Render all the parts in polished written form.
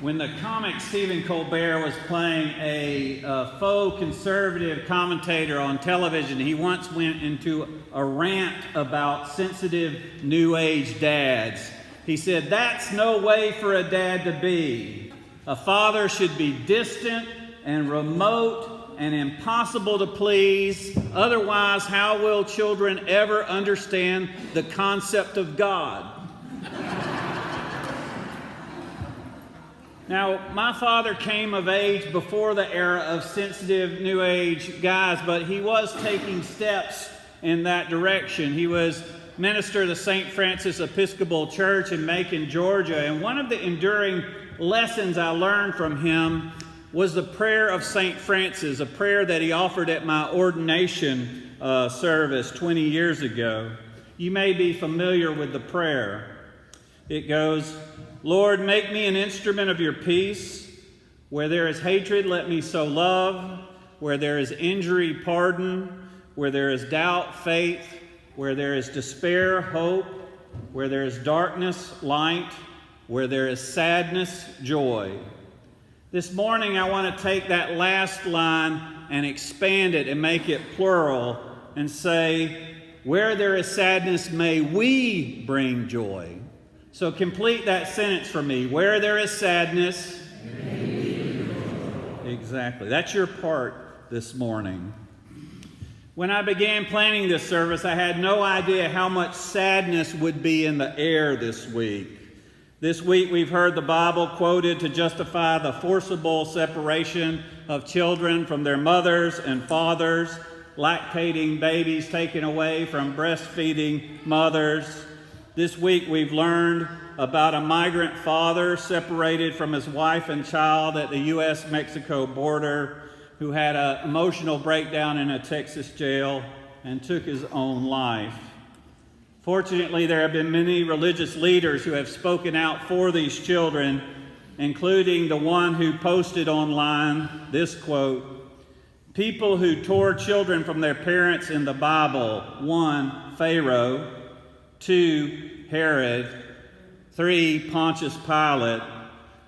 when the comic Stephen Colbert was playing a faux conservative commentator on television, he once went into a rant about sensitive New Age dads. He said, "That's no way for a dad to be. A father should be distant and remote and impossible to please. Otherwise, how will children ever understand the concept of God?" Now, my father came of age before the era of sensitive New Age guys, but he was taking steps in that direction. He was minister of the St. Francis Episcopal Church in Macon, Georgia, and one of the enduring lessons I learned from him was the prayer of St. Francis, a prayer that he offered at my ordination service 20 years ago. You may be familiar with the prayer. It goes, "Lord, make me an instrument of your peace. Where there is hatred, let me sow love. Where there is injury, pardon. Where there is doubt, faith. Where there is despair, hope. Where there is darkness, light. Where there is sadness, joy." This morning, I want to take that last line and expand it and make it plural and say, "Where there is sadness, may we bring joy." So complete that sentence for me. Where there is sadness. Exactly. That's your part this morning. When I began planning this service, I had no idea how much sadness would be in the air this week. This week we've heard the Bible quoted to justify the forcible separation of children from their mothers and fathers, lactating babies taken away from breastfeeding mothers. This week we've learned about a migrant father separated from his wife and child at the U.S.-Mexico border who had an emotional breakdown in a Texas jail and took his own life. Fortunately, there have been many religious leaders who have spoken out for these children, including the one who posted online this quote, "People who tore children from their parents in the Bible, 1, Pharaoh, 2, Herod, 3, Pontius Pilate.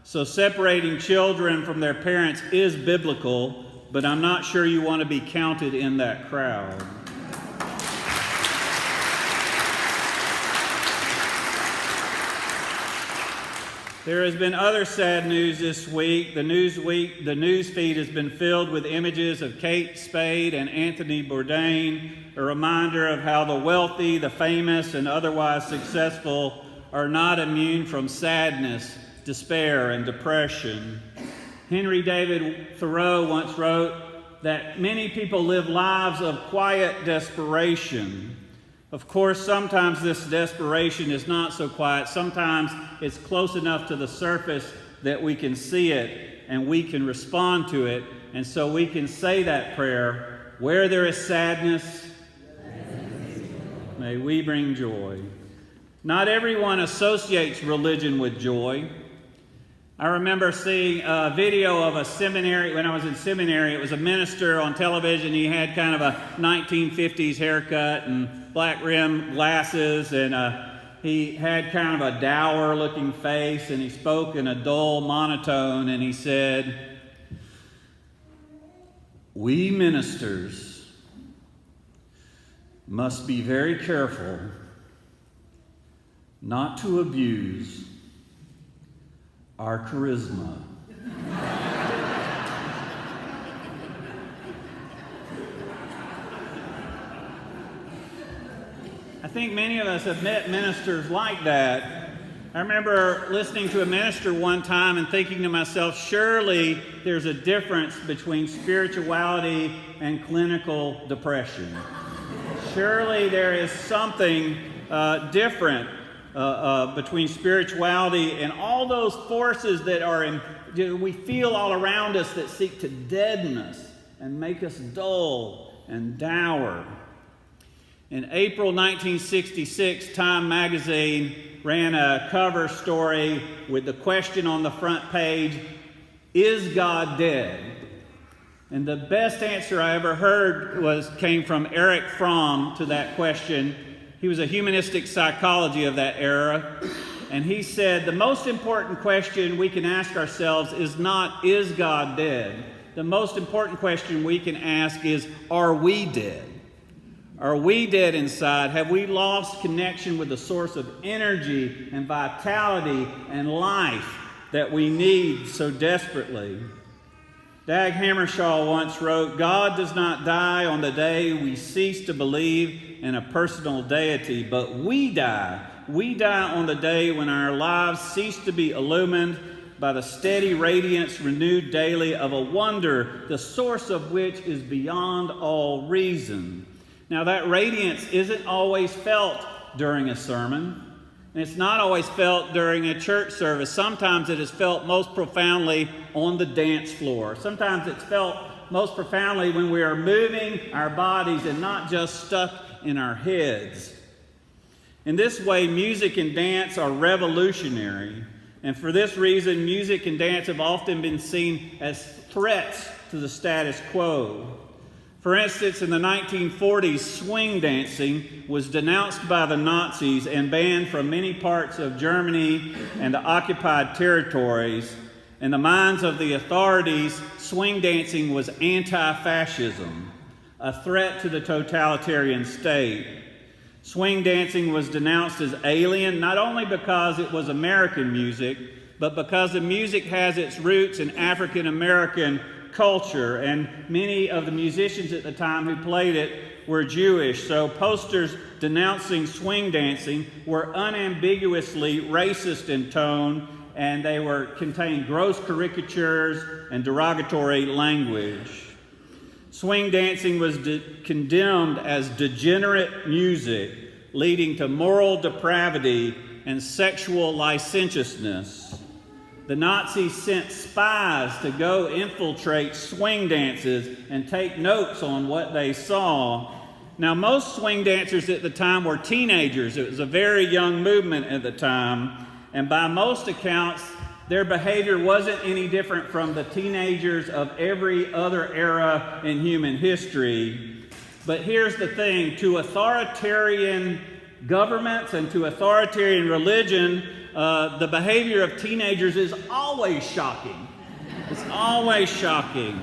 So separating children from their parents is biblical, but I'm not sure you want to be counted in that crowd." There has been other sad news this week. The news feed has been filled with images of Kate Spade and Anthony Bourdain, a reminder of how the wealthy, the famous, and otherwise successful are not immune from sadness, despair, and depression. Henry David Thoreau once wrote that many people live lives of quiet desperation. Of course, sometimes this desperation is not so quiet. Sometimes it's close enough to the surface that we can see it and we can respond to it. And so we can say that prayer, "Where there is sadness, may we bring joy." Not everyone associates religion with joy. I remember seeing a video of a seminary, when I was in seminary, it was a minister on television. He had kind of a 1950s haircut and black rim glasses, and he had kind of a dour looking face, and he spoke in a dull monotone, and he said, "We ministers must be very careful not to abuse our charisma." I think many of us have met ministers like that. I remember listening to a minister one time and thinking to myself, surely there's a difference between spirituality and clinical depression. Surely there is something different between spirituality and all those forces that we feel all around us that seek to deaden us and make us dull and dour. In April 1966, Time magazine ran a cover story with the question on the front page, "Is God dead?" And the best answer I ever heard came from Erich Fromm to that question. He was a humanistic psychology of that era. And he said, the most important question we can ask ourselves is not, is God dead? The most important question we can ask is, are we dead? Are we dead inside? Have we lost connection with the source of energy and vitality and life that we need so desperately? Dag Hammarskjöld once wrote, God does not die on the day we cease to believe in a personal deity, but we die. We die on the day when our lives cease to be illumined by the steady radiance renewed daily of a wonder, the source of which is beyond all reason. Now, that radiance isn't always felt during a sermon, and it's not always felt during a church service. Sometimes it is felt most profoundly on the dance floor. Sometimes it's felt most profoundly when we are moving our bodies and not just stuck in our heads. In this way, music and dance are revolutionary. And for this reason, music and dance have often been seen as threats to the status quo. For instance, in the 1940s, swing dancing was denounced by the Nazis and banned from many parts of Germany and the occupied territories. In the minds of the authorities, swing dancing was anti-fascism, a threat to the totalitarian state. Swing dancing was denounced as alien, not only because it was American music, but because the music has its roots in African American culture, and many of the musicians at the time who played it were Jewish. So posters denouncing swing dancing were unambiguously racist in tone, and they contained gross caricatures and derogatory language. Swing dancing was condemned as degenerate music, leading to moral depravity and sexual licentiousness. The Nazis sent spies to go infiltrate swing dances and take notes on what they saw. Now, most swing dancers at the time were teenagers. It was a very young movement at the time, and by most accounts, their behavior wasn't any different from the teenagers of every other era in human history. But here's the thing, to authoritarian governments and to authoritarian religion, the behavior of teenagers is always shocking. It's always shocking.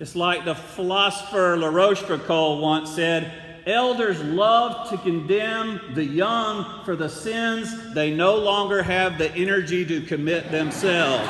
It's like the philosopher La Rochefoucauld once said, elders love to condemn the young for the sins they no longer have the energy to commit themselves.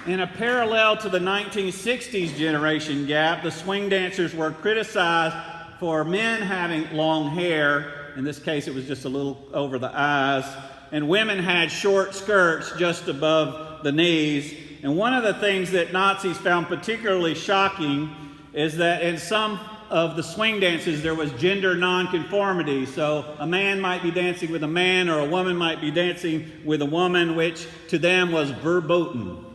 In a parallel to the 1960s generation gap, the swing dancers were criticized for men having long hair. In this case, it was just a little over the eyes. And women had short skirts just above the knees. And one of the things that Nazis found particularly shocking is that in some of the swing dances, there was gender nonconformity. So a man might be dancing with a man, or a woman might be dancing with a woman, which to them was verboten.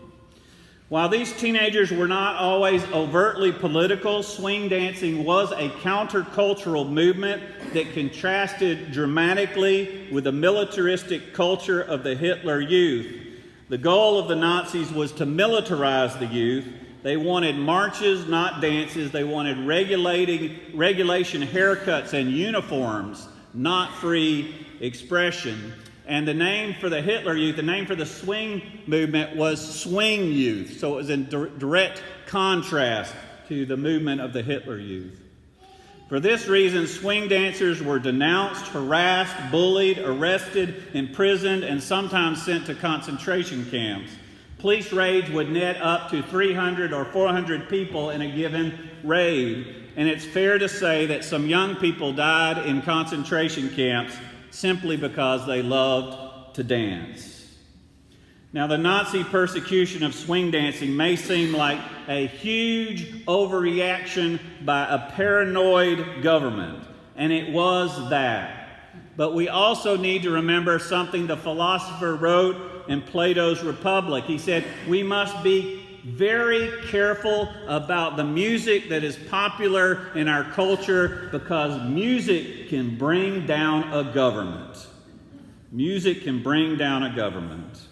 While these teenagers were not always overtly political, swing dancing was a countercultural movement that contrasted dramatically with the militaristic culture of the Hitler Youth. The goal of the Nazis was to militarize the youth. They wanted marches, not dances. They wanted regulation haircuts and uniforms, not free expression. And the name for the Hitler Youth, the name for the swing movement was Swing Youth. So it was in direct contrast to the movement of the Hitler Youth. For this reason, swing dancers were denounced, harassed, bullied, arrested, imprisoned, and sometimes sent to concentration camps. Police raids would net up to 300 or 400 people in a given raid. And it's fair to say that some young people died in concentration camps simply because they loved to dance. Now, the Nazi persecution of swing dancing may seem like a huge overreaction by a paranoid government, and it was that. But we also need to remember something the philosopher wrote in Plato's Republic. He said, we must be very careful about the music that is popular in our culture, because music can bring down a government. Music can bring down a government.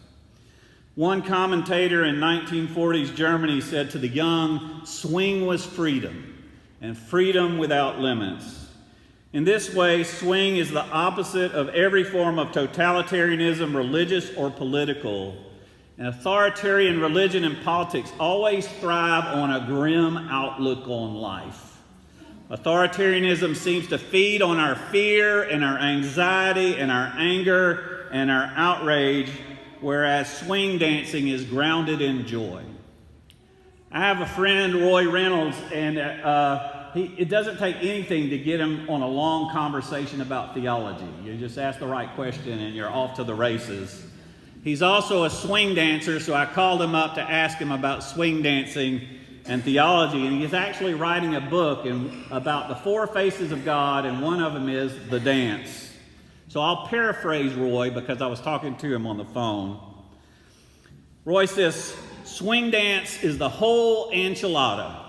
One commentator in 1940s Germany said to the young, swing was freedom, and freedom without limits. In this way, swing is the opposite of every form of totalitarianism, religious or political. And authoritarian religion and politics always thrive on a grim outlook on life. Authoritarianism seems to feed on our fear and our anxiety and our anger and our outrage, whereas swing dancing is grounded in joy. I have a friend, Roy Reynolds, and it doesn't take anything to get him on a long conversation about theology. You just ask the right question and you're off to the races. He's also a swing dancer, so I called him up to ask him about swing dancing and theology, and he's actually writing a book about the four faces of God, and one of them is the dance. So I'll paraphrase Roy because I was talking to him on the phone. Roy says, swing dance is the whole enchilada.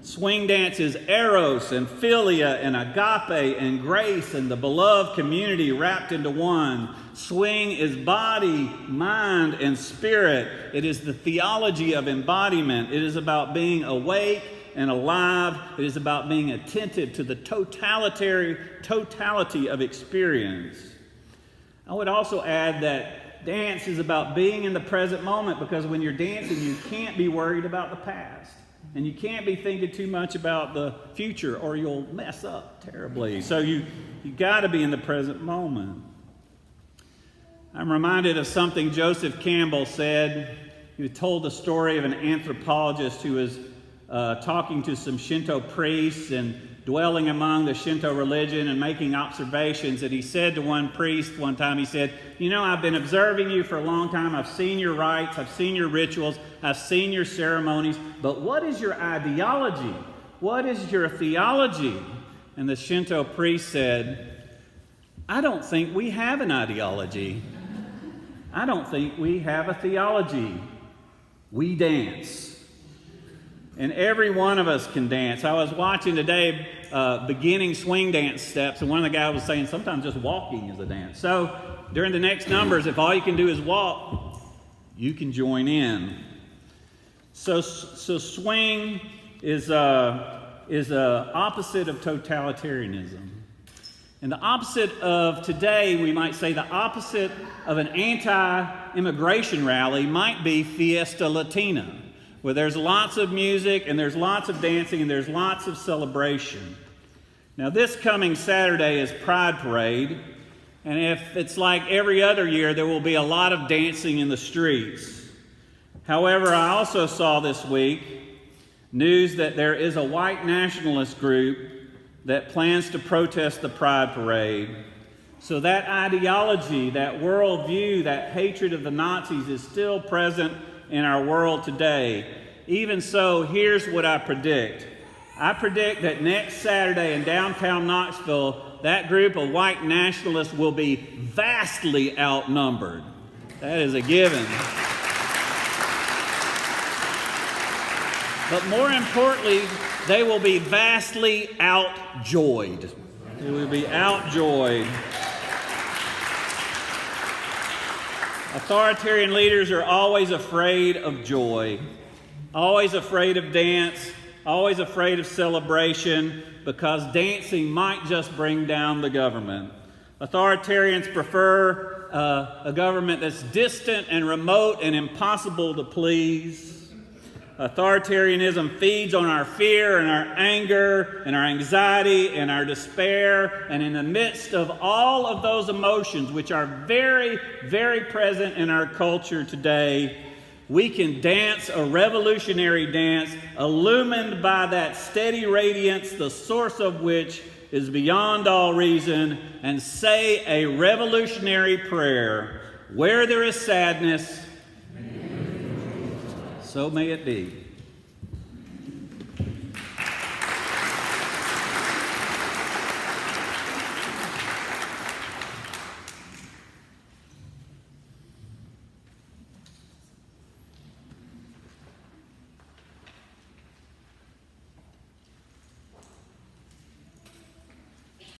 Swing dance is eros and philia and agape and grace and the beloved community wrapped into one. Swing is body, mind, and spirit. It is the theology of embodiment. It is about being awake and alive. It is about being attentive to the totality of experience. I would also add that dance is about being in the present moment, because when you're dancing, you can't be worried about the past. And you can't be thinking too much about the future or you'll mess up terribly. So you got to be in the present moment. I'm reminded of something Joseph Campbell said. He told the story of an anthropologist who was talking to some Shinto priests and dwelling among the Shinto religion and making observations. And he said to one priest one time, he said, "You know, I've been observing you for a long time. I've seen your rites. I've seen your rituals. I've seen your ceremonies. But what is your ideology? What is your theology?" And the Shinto priest said, "I don't think we have an ideology. I don't think we have a theology. We dance." And every one of us can dance. I was watching today beginning swing dance steps, and one of the guys was saying sometimes just walking is a dance. So during the next numbers, if all you can do is walk, you can join in. So swing is opposite of totalitarianism. And the opposite of today, we might say the opposite of an anti-immigration rally might be Fiesta Latina, where there's lots of music and there's lots of dancing and there's lots of celebration. Now this coming Saturday is Pride Parade, and if it's like every other year, there will be a lot of dancing in the streets. However, I also saw this week news that there is a white nationalist group that plans to protest the Pride Parade. So that ideology, that worldview, that hatred of the Nazis is still present in our world today. Even so, here's what I predict. I predict that next Saturday in downtown Knoxville, that group of white nationalists will be vastly outnumbered. That is a given. But more importantly, they will be vastly outjoyed. They will be outjoyed. Authoritarian leaders are always afraid of joy, always afraid of dance, always afraid of celebration, because dancing might just bring down the government. Authoritarians prefer a government that's distant and remote and impossible to please. Authoritarianism feeds on our fear and our anger and our anxiety and our despair. And in the midst of all of those emotions, which are very, very present in our culture today, we can dance a revolutionary dance illumined by that steady radiance, the source of which is beyond all reason, and say a revolutionary prayer. Where there is sadness, so may it be.